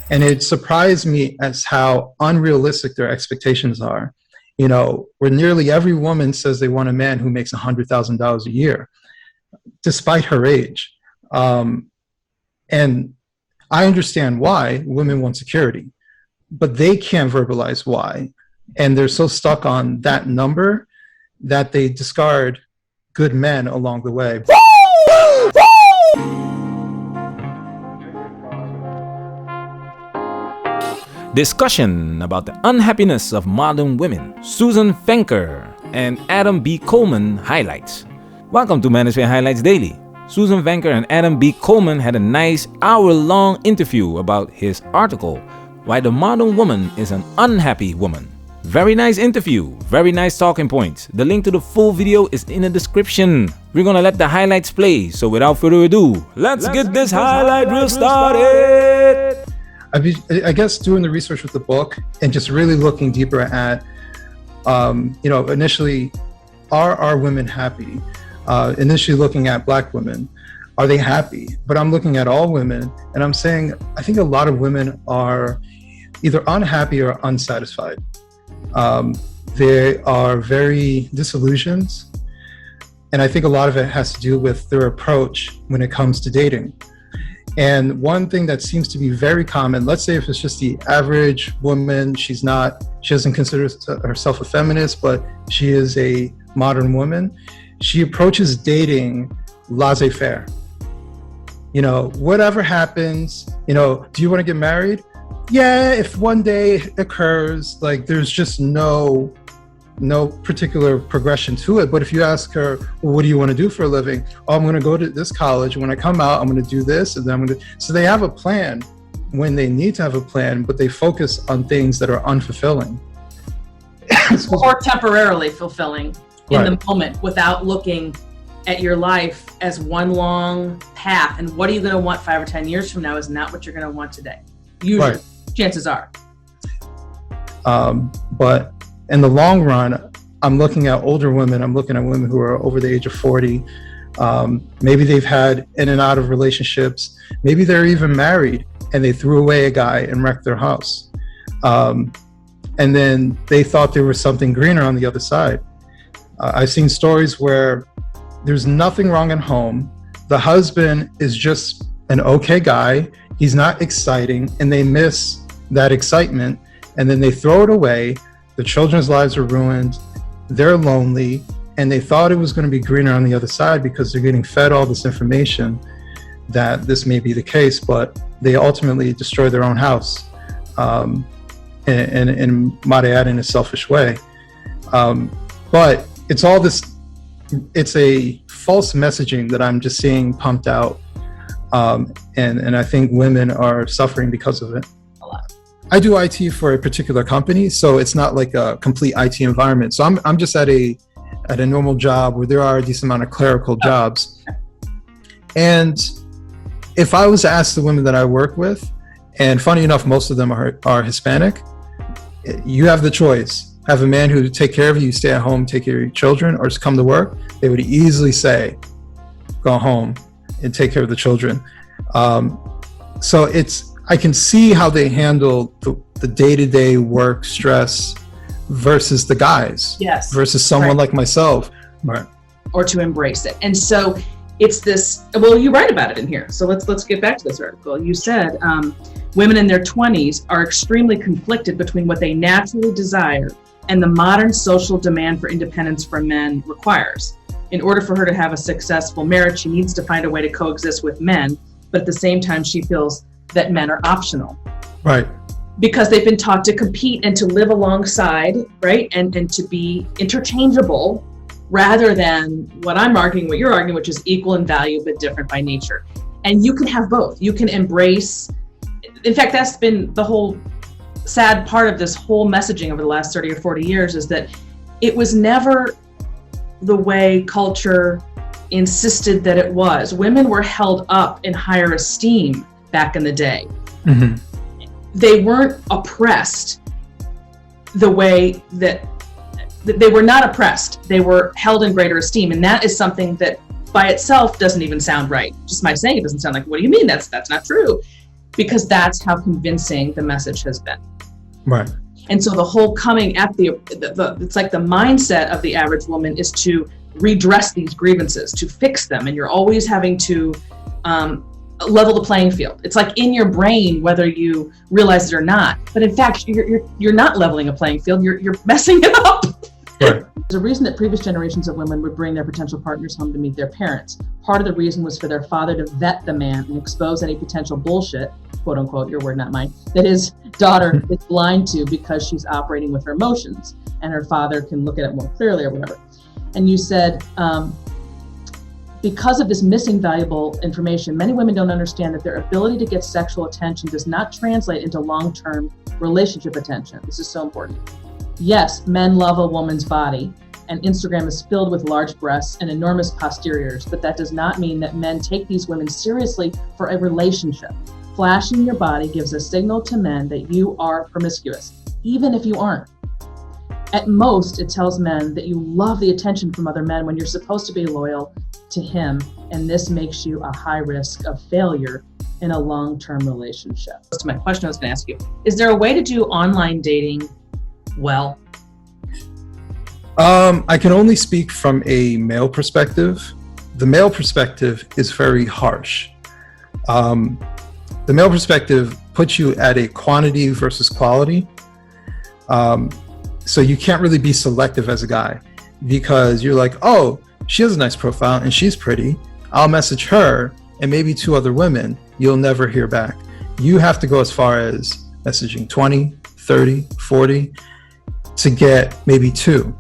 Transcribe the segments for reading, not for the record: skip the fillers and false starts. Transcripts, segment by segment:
And it surprised me as how unrealistic their expectations are. Where nearly every woman says they want a man who makes $100,000 a year, despite her age. And I understand why women want security, but they can't verbalize why. And they're so stuck on that number that they discard good men along the way. Discussion about the unhappiness of modern women. Suzanne Venker and Adam B. Coleman highlights. Welcome to Manosphere Highlights Daily. Suzanne Venker and Adam B. Coleman had a nice hour-long interview about his article, Why the Modern Woman is an Unhappy Woman. Very nice interview, very nice talking points. The link to the full video is in the description. We're gonna let the highlights play, so without further ado, let's get this highlight reel started! I guess doing the research with the book and just really looking deeper at, initially, are women happy? Initially looking at Black women, are they happy? But I'm looking at all women and I'm saying, I think a lot of women are either unhappy or unsatisfied. They are very disillusioned. And I think a lot of it has to do with their approach when it comes to dating. And one thing that seems to be very common, let's say if it's just the average woman, she doesn't consider herself a feminist, but she is a modern woman. She approaches dating laissez-faire. Whatever happens, do you want to get married? Yeah, if one day it occurs, there's just no particular progression to it. But if you ask her, well, what do you want to do for a living? Oh, I'm going to go to this college. When I come out, I'm going to do this. And then I'm going to. So they have a plan when they need to have a plan, but they focus on things that are unfulfilling. Or temporarily fulfilling in Right. the moment without looking at your life as one long path. And what are you going to want 5 or 10 years from now is not what you're going to want today. Usually, Right. chances are. But in the long run, I'm looking at older women. I'm looking at women who are over the age of 40. Maybe they've had in and out of relationships. Maybe they're even married and they threw away a guy and wrecked their house. And then they thought there was something greener on the other side. I've seen stories where there's nothing wrong at home. The husband is just an okay guy. He's not exciting, and they miss that excitement. And then they throw it away. The children's lives are ruined. They're lonely, and they thought it was going to be greener on the other side because they're getting fed all this information that this may be the case, but they ultimately destroy their own house, and might I add, in a selfish way. But it's all this. It's a false messaging that I'm just seeing pumped out, and I think women are suffering because of it. I do IT for a particular company, so it's not like a complete IT environment. So I'm just at a normal job where there are a decent amount of clerical jobs. And if I was to ask the women that I work with, and funny enough, most of them are Hispanic, you have the choice. Have a man who take care of you, stay at home, take care of your children, or just come to work. They would easily say, go home and take care of the children. So I can see how they handle the day-to-day work stress versus the guys. Yes. Versus someone Right. like myself. Right. Or to embrace it. And so it's this, well, you write about it in here. So let's get back to this article. You said women in their 20s are extremely conflicted between what they naturally desire and the modern social demand for independence from men requires. In order for her to have a successful marriage, she needs to find a way to coexist with men, but at the same time, she feels that men are optional. Right. Because they've been taught to compete and to live alongside, right? And to be interchangeable rather than what I'm arguing, what you're arguing, which is equal in value, but different by nature. And you can have both. You can embrace, in fact, that's been the whole sad part of this whole messaging over the last 30 or 40 years, is that it was never the way culture insisted that it was. Women were held up in higher esteem back in the day. Mm-hmm. They weren't oppressed the way that they were not oppressed. They were held in greater esteem. And that is something that by itself doesn't even sound right. Just my saying it doesn't sound like, what do you mean? That's not true. because that's how convincing the message has been. Right. And so the whole coming at it's like the mindset of the average woman is to redress these grievances, to fix them. And you're always having to level the playing field. It's like in your brain, whether you realize it or not. But in fact, you're not leveling a playing field. You're messing it up. Right. There's a reason that previous generations of women would bring their potential partners home to meet their parents. Part of the reason was for their father to vet the man and expose any potential bullshit, quote unquote, your word, not mine, that his daughter is blind to because she's operating with her emotions and her father can look at it more clearly or whatever. And you said, because of this missing valuable information, many women don't understand that their ability to get sexual attention does not translate into long-term relationship attention. This is so important. Yes, men love a woman's body, and Instagram is filled with large breasts and enormous posteriors, but that does not mean that men take these women seriously for a relationship. Flashing your body gives a signal to men that you are promiscuous, even if you aren't. At most, it tells men that you love the attention from other men when you're supposed to be loyal to him, and this makes you a high risk of failure in a long-term relationship. To my question I was going to ask you, is there a way to do online dating well? I can only speak from a male perspective. The male perspective is very harsh. The male perspective puts you at a quantity versus quality. So you can't really be selective as a guy because you're like, oh, she has a nice profile and she's pretty. I'll message her and maybe 2 other women. You'll never hear back. You have to go as far as messaging 20, 30, 40 to get maybe 2.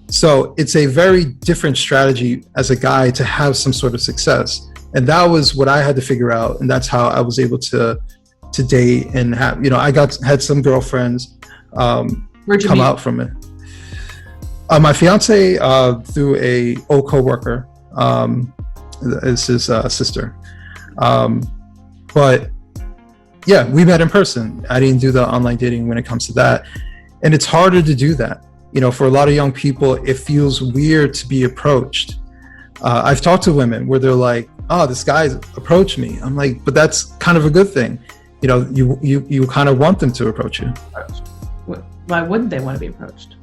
So it's a very different strategy as a guy to have some sort of success. And that was what I had to figure out. And that's how I was able to date and have, I had some girlfriends come out from it. My fiance, through a old coworker, is his sister. But yeah, we met in person. I didn't do the online dating when it comes to that. And it's harder to do that. For a lot of young people, it feels weird to be approached. I've talked to women where they're like, oh, this guy's approached me. I'm like, but that's kind of a good thing. You kind of want them to approach you. Why wouldn't they want to be approached?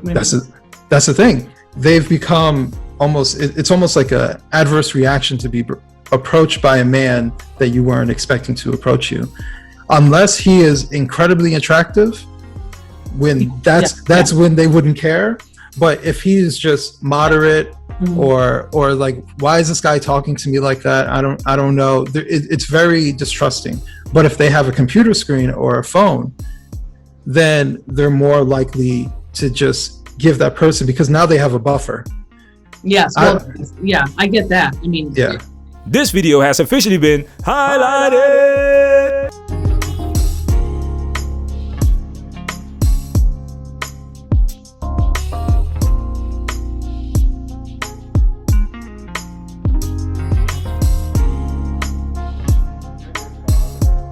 That's the thing. They've become it's almost like a adverse reaction to be approached by a man that you weren't expecting to approach you. Unless he is incredibly attractive, when that's when they wouldn't care. But if he is just moderate, or like, why is this guy talking to me like that? I don't know. It's very distrusting. But if they have a computer screen or a phone, then they're more likely to just give that person, because now they have a buffer. Yes. Well, I get that. I mean, yeah. This video has officially been highlighted.